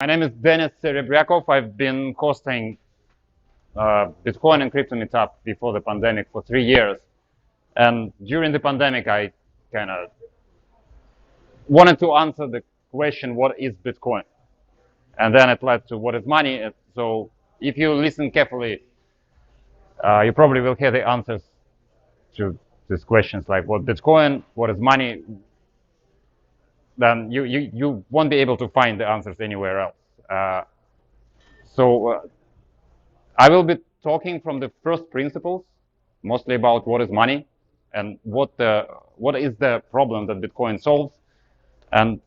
My name is Denis Serebryakov. I've been hosting Bitcoin and crypto meetup before the pandemic for 3 years. And during the pandemic, I kind of wanted to answer the question, what is Bitcoin? And then it led to what is money. So if you listen carefully, you probably will hear the answers to these questions like what Bitcoin, what is money. Then you won't be able to find the answers anywhere else. So I will be talking from the first principles, mostly about what is money and what is the problem that Bitcoin solves. And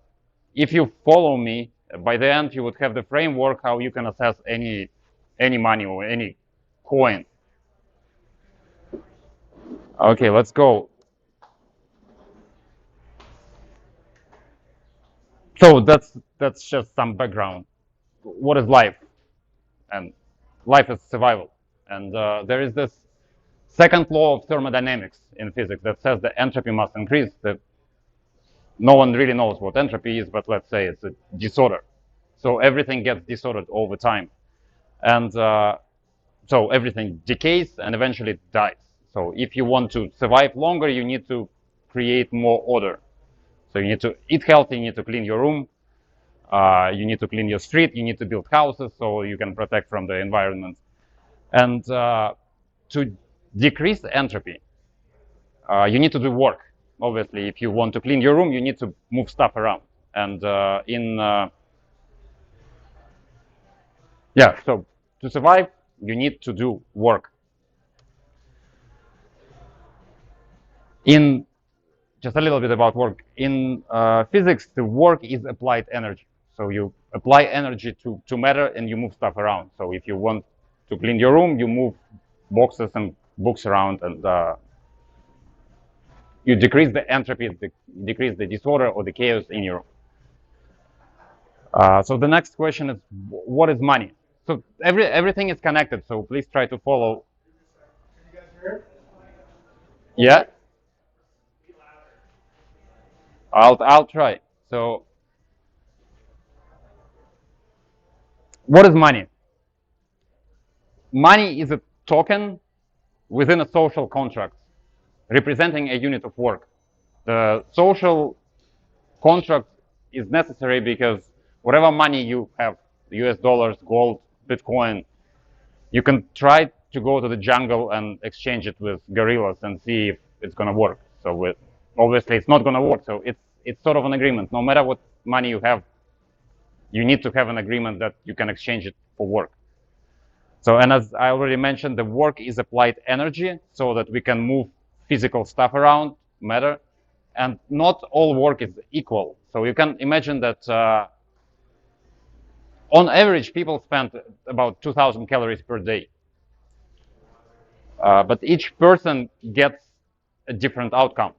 if you follow me, by the end you would have the framework how you can assess any money or any coin. Okay, let's go. So that's just some background. What is life? And life is survival. And there is this second law of thermodynamics in physics that says the entropy must increase. No one really knows what entropy is, but let's say it's a disorder. So everything gets disordered over time. And so everything decays and eventually dies. So if you want to survive longer, you need to create more order. So you need to eat healthy, you need to clean your room, you need to clean your street, you need to build houses so you can protect from the environment. And to decrease entropy, you need to do work. Obviously, if you want to clean your room, you need to move stuff around. And so to survive, you need to do work. In just a little bit about work. In physics, the work is applied energy. So you apply energy to matter and you move stuff around. So if you want to clean your room, you move boxes and books around and you decrease the entropy, decrease the disorder or the chaos in your room. So the next question is, what is money? So everything is connected, so please try to follow. Can you guys hear? Yeah? I'll try. So what is money? Money is a token within a social contract representing a unit of work. The social contract is necessary because whatever money you have, US dollars, gold, Bitcoin, you can try to go to the jungle and exchange it with gorillas and see if it's going to work. So obviously it's not going to work. So it's sort of an agreement. No matter what money you have, you need to have an agreement that you can exchange it for work. So, and as I already mentioned, the work is applied energy so that we can move physical stuff around, matter, and not all work is equal. So you can imagine that on average, people spend about 2,000 calories per day. But each person gets a different outcome.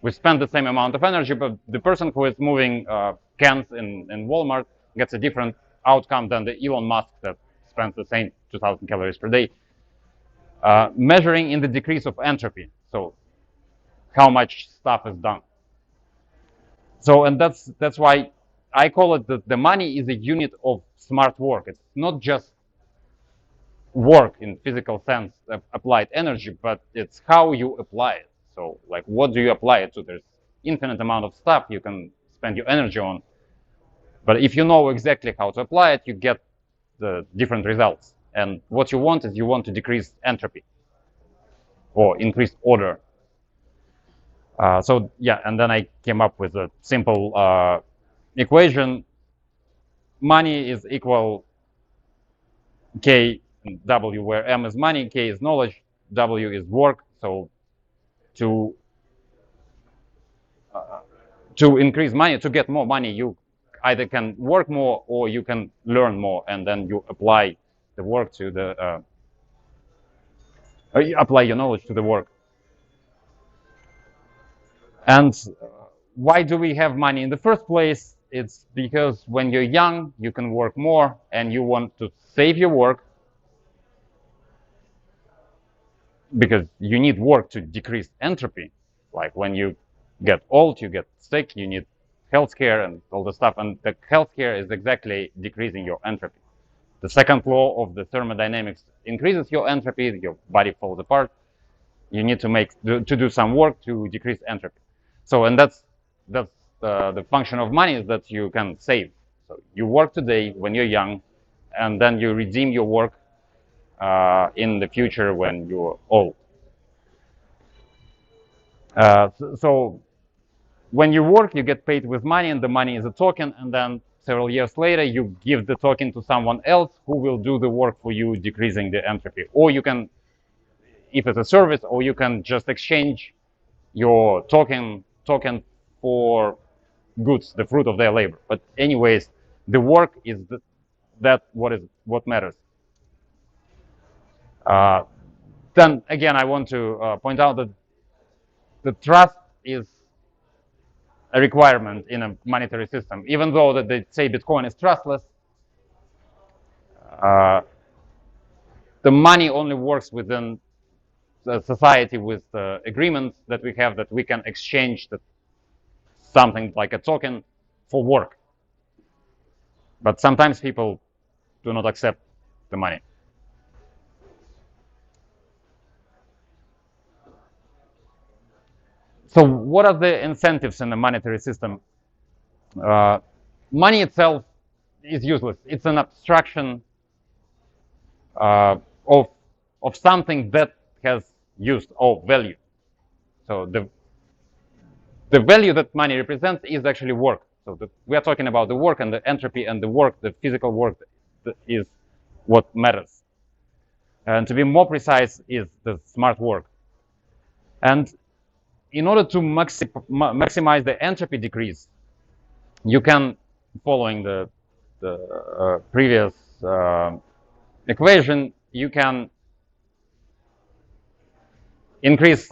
We spend the same amount of energy, but the person who is moving cans in Walmart gets a different outcome than the Elon Musk that spends the same 2,000 calories per day. Measuring in the decrease of entropy, so how much stuff is done. So, and that's why I call it that the money is a unit of smart work. It's not just work in physical sense, applied energy, but it's how you apply it. So, like, what do you apply it to? There's infinite amount of stuff you can spend your energy on. But if you know exactly how to apply it, you get the different results. And what you want is you want to decrease entropy or increase order. So yeah, and then I came up with a simple equation. Money is equal K W, where M is money, K is knowledge, W is work. So to increase money, to get more money, you either can work more or you can learn more, and then you apply the work to the you apply your knowledge to the work. And why do we have money in the first place? It's because when you're young, you can work more and you want to save your work because you need work to decrease entropy. Like when you get old, you get sick, you need healthcare and all the stuff. And the healthcare is exactly decreasing your entropy. The second law of the thermodynamics increases your entropy, your body falls apart. You need to do some work to decrease entropy. So, and that's the function of money is that you can save. So you work today when you're young, and then you redeem your work in the future when you're old. So when you work, you get paid with money, and the money is a token, and then several years later, you give the token to someone else who will do the work for you, decreasing the entropy. Or you can, if it's a service, or you can just exchange your token for goods, the fruit of their labor. But anyways, the work is what matters. Uh, then again, I want to point out that the trust is a requirement in a monetary system. Even though that they say Bitcoin is trustless, uh, the money only works within the society with agreements that we have that we can exchange something like a token for work. But sometimes people do not accept the money. So what are the incentives in the monetary system? Money itself is useless. It's an abstraction uh, of of something that has use or value. So the value that money represents is actually work. So we are talking about the work and the entropy and the work, the physical work that is what matters. And to be more precise, is the smart work. And in order to maximize the entropy decrease, you can, following the previous equation, you can increase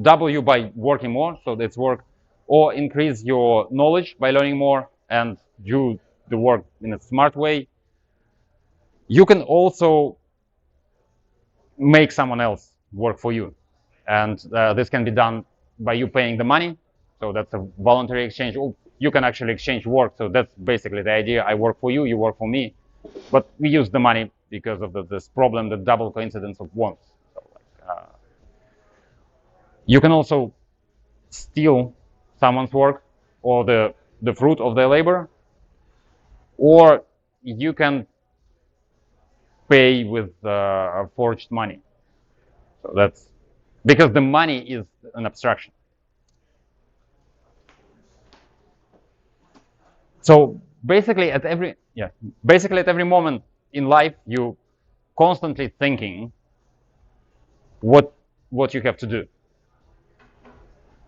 W by working more, so that's work, or increase your knowledge by learning more and do the work in a smart way. You can also make someone else work for you, and this can be done by you paying the money. So that's a voluntary exchange. You can actually exchange work. So that's basically the idea. I work for you, you work for me, but we use the money because of this problem, the double coincidence of wants. So you can also steal someone's work or the fruit of their labor, or you can pay with forged money. So that's because the money is an abstraction. So basically at every moment in life, you constantly thinking what you have to do,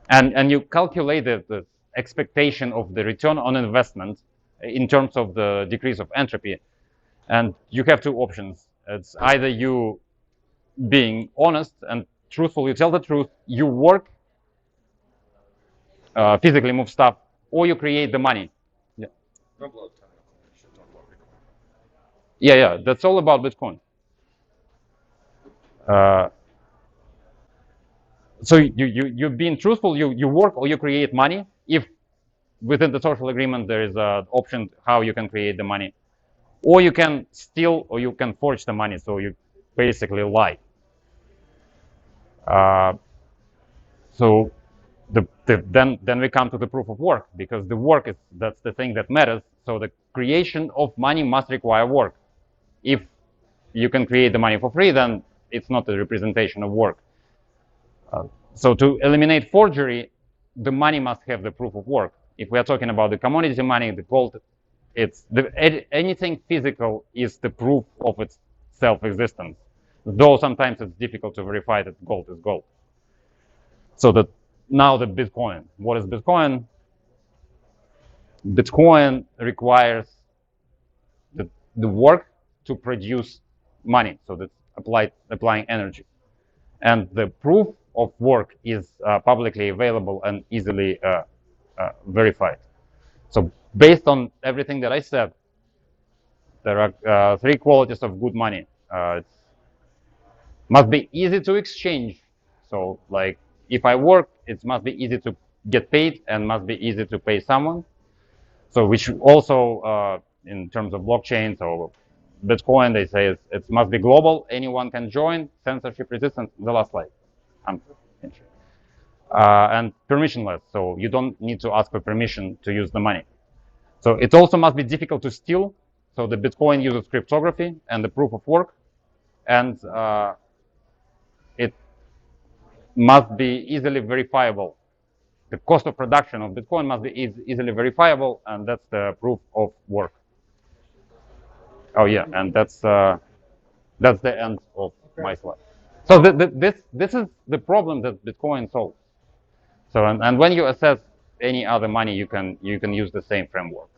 and you calculate the expectation of the return on investment in terms of the decrease of entropy. And you have two options. It's either you being honest and truthful, you tell the truth, you work, physically move stuff, or you create the money. Yeah. Yeah, that's all about Bitcoin. So you're being truthful, you work or you create money. If within the social agreement there is an option how you can create the money, or you can steal or you can forge the money, so you basically lie. So then we come to the proof of work, because the work that's the thing that matters. So the creation of money must require work. If you can create the money for free, then it's not a representation of work. So to eliminate forgery, the money must have the proof of work. If we are talking about the commodity money, the gold, anything physical is the proof of its self-existence. Though sometimes it's difficult to verify that gold is gold. So that now the Bitcoin. What is Bitcoin? Bitcoin requires the work to produce money. So that's applying energy. And the proof of work is publicly available and easily verified. So based on everything that I said, there are three qualities of good money. It must be easy to exchange. So like if I work, it must be easy to get paid and must be easy to pay someone. So which also, in terms of blockchains or Bitcoin, they say it must be global. Anyone can join. Censorship resistant. The last slide. And permissionless. So you don't need to ask for permission to use the money. So it also must be difficult to steal. So the Bitcoin uses cryptography and the proof of work, and it must be easily verifiable. The cost of production of Bitcoin must be easily verifiable, and that's the proof of work. Oh yeah, and that's the end of my slide. So this is the problem that Bitcoin solves. So and when you assess any other money, you can use the same framework.